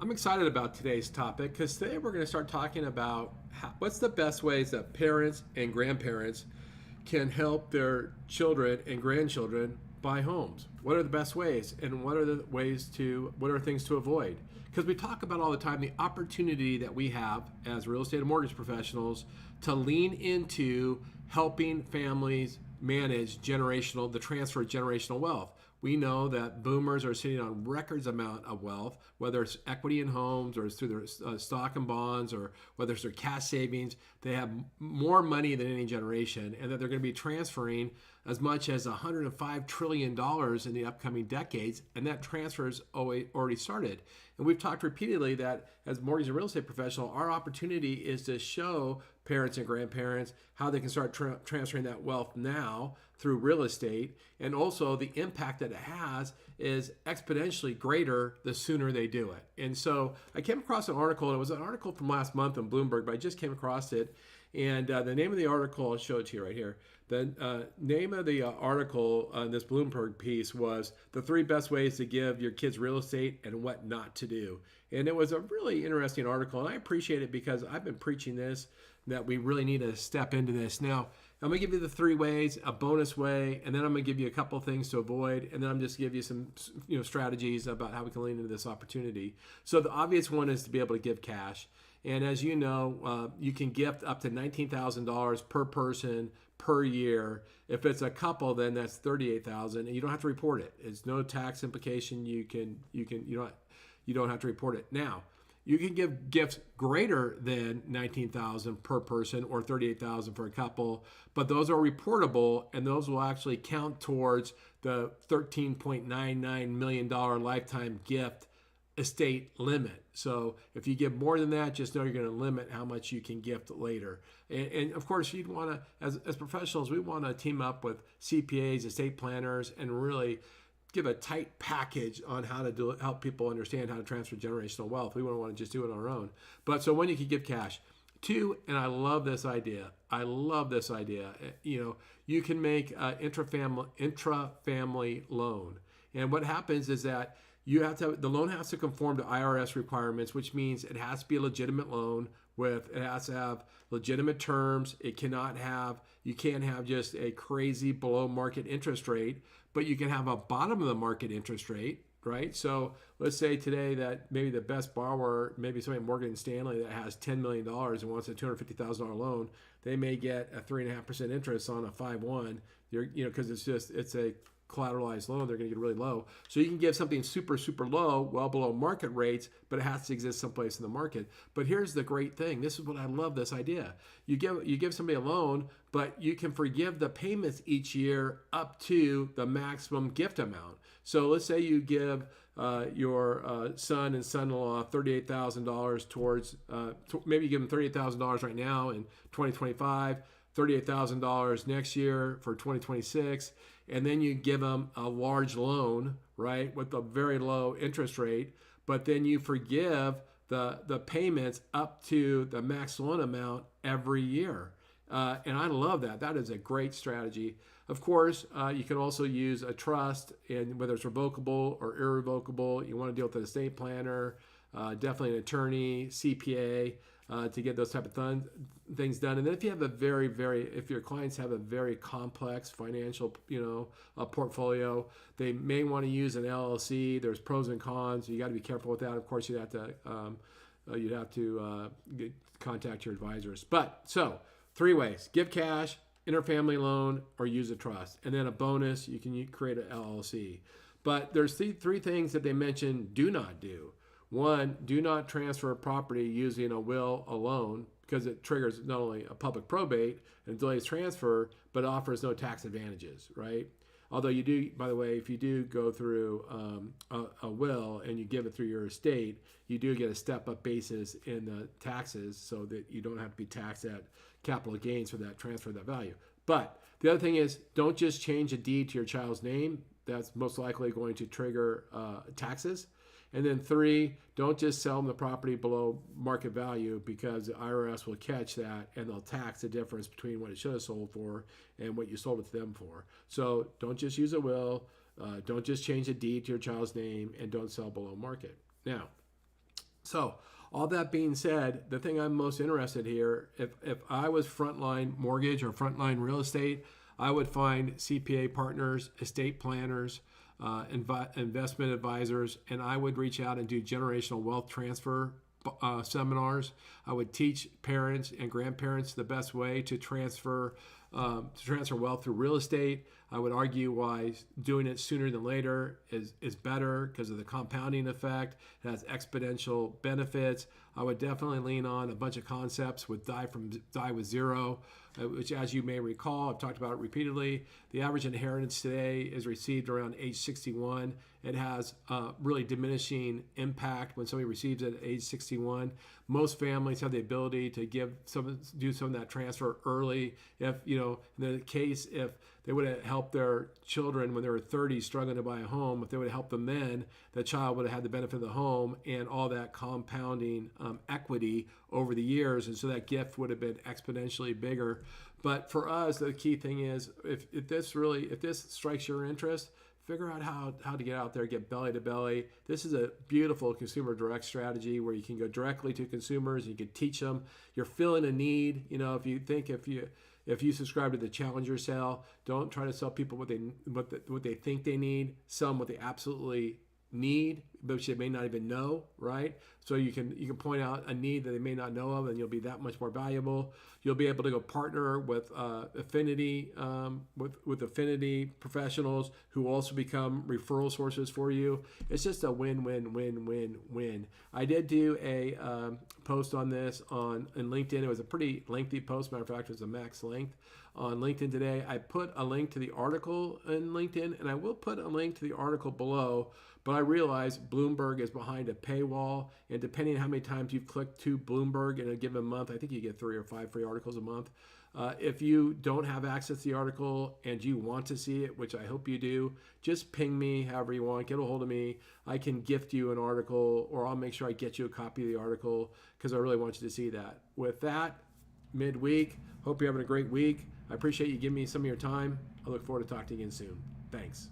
I'm excited about today's topic because today we're going to start talking about what's the best ways that parents and grandparents can help their children and grandchildren buy homes. What are the best ways, and what are the ways to what are things to avoid? Because we talk about all the time the opportunity that we have as real estate and mortgage professionals to lean into helping families manage the transfer of generational wealth. We know that boomers are sitting on records amount of wealth, whether it's equity in homes or it's through their stock and bonds or whether it's their cash savings. They have more money than any generation, and that they're going to be transferring as much as $105 trillion in the upcoming decades, and that transfer has already started. And we've talked repeatedly that as mortgage and real estate professional, our opportunity is to show parents and grandparents how they can start transferring that wealth now through real estate, and also the impact that it has is exponentially greater the sooner they do it. And so I came across an article, and it was an article from last month in Bloomberg, but I just came across it. And the name of the article, I'll show it to you right here. The name of the article on this Bloomberg piece was The 3 Best Ways to Give Your Kids Real Estate and What Not to Do. And it was a really interesting article, and I appreciate it because I've been preaching this, that we really need to step into this. Now, I'm going to give you the 3 ways, a bonus way, and then I'm going to give you a couple of things to avoid, and then I'm just give you some strategies about how we can lean into this opportunity. So the obvious one is to be able to give cash. And as you know, you can gift up to $19,000 per person per year. If it's a couple, then that's $38,000, and you don't have to report it. It's no tax implication. You don't have to report it. Now, you can give gifts greater than $19,000 per person or $38,000 for a couple, but those are reportable, and those will actually count towards the $13.99 million lifetime gift estate limit. So if you give more than that, just know you're going to limit how much you can gift later. And of course, you'd want to, as professionals, we want to team up with CPAs, estate planners, and really give a tight package on how to help people understand how to transfer generational wealth. We wouldn't want to just do it on our own. But so when you can give cash. 2, and I love this idea. You can make an intra-family loan. And what happens is that the loan has to conform to IRS requirements, which means it has to be a legitimate loan it has to have legitimate terms. You can't have just a crazy below market interest rate, but you can have a bottom of the market interest rate, right? So let's say today that maybe the best borrower, maybe somebody at Morgan Stanley that has $10 million and wants a $250,000 loan, they may get a 3.5% interest on a 5/1, because it's a collateralized loan. They're going to get really low. So you can give something super, super low, well below market rates, but it has to exist someplace in the market. But here's the great thing. This is what I love this idea. You give somebody a loan, but you can forgive the payments each year up to the maximum gift amount. So let's say you give your son and son-in-law $38,000 towards, maybe you give them $38,000 right now in 2025, $38,000 next year for 2026, and then you give them a large loan, right, with a very low interest rate, but then you forgive the payments up to the max loan amount every year. And I love that. That is a great strategy. Of course, you can also use a trust, and whether it's revocable or irrevocable, you want to deal with an estate planner, definitely an attorney, CPA, to get those type of things done. And then if you have if your clients have a very complex financial, portfolio, they may want to use an LLC. There's pros and cons. You got to be careful with that. Of course, you'd have to contact your advisors. But so 3 ways: give cash, interfamily loan, or use a trust. And then a bonus, you can create an LLC. But there's 3 things that they mentioned do not do. 1, do not transfer property using a will alone, because it triggers not only a public probate and delays transfer, but offers no tax advantages, right? Although you do, by the way, if you do go through a will and you give it through your estate, you do get a step-up basis in the taxes so that you don't have to be taxed at capital gains for that transfer of that value. But the other thing is, don't just change a deed to your child's name. That's most likely going to trigger taxes. And then 3, don't just sell them the property below market value, because the IRS will catch that and they'll tax the difference between what it should have sold for and what you sold it to them for. So don't just use a will, don't just change a deed to your child's name, and don't sell below market. Now, So, all that being said, the thing I'm most interested here, if I was frontline mortgage or frontline real estate, I would find CPA partners, estate planners, investment advisors, and I would reach out and do generational wealth transfer seminars. I would teach parents and grandparents the best way to transfer wealth through real estate. I would argue why doing it sooner than later is better because of the compounding effect. It has exponential benefits. I would definitely lean on a bunch of concepts with die with zero, which, as you may recall, I've talked about it repeatedly. The average inheritance today is received around age 61. It has really diminishing impact when somebody receives it at age 61. Most families have the ability to do some of that transfer early. If, in the case, if they would have helped their children when they were 30 struggling to buy a home, if they would have helped them then, the child would have had the benefit of the home and all that compounding equity over the years. And so that gift would have been exponentially bigger. But for us, the key thing is if this strikes your interest, figure out how to get out there, get belly to belly. This is a beautiful consumer direct strategy where you can go directly to consumers and you can teach them. You're filling a need. If you subscribe to the Challenger sale, don't try to sell people what they think they need. Sell them what they absolutely need, but they may not even know, right? So you can point out a need that they may not know of, and you'll be that much more valuable. You'll be able to go partner with affinity professionals who also become referral sources for you. It's just a win-win-win-win-win. I did do a post on this in LinkedIn. It was a pretty lengthy post. Matter of fact, it was a max length on LinkedIn today. I put a link to the article in LinkedIn, and I will put a link to the article below. But I realize Bloomberg is behind a paywall, and depending on how many times you've clicked to Bloomberg in a given month, I think you get 3 or 5 free articles a month. If you don't have access to the article and you want to see it, which I hope you do, just ping me however you want. Get a hold of me. I can gift you an article, or I'll make sure I get you a copy of the article because I really want you to see that. With that, midweek, hope you're having a great week. I appreciate you giving me some of your time. I look forward to talking to you again soon. Thanks.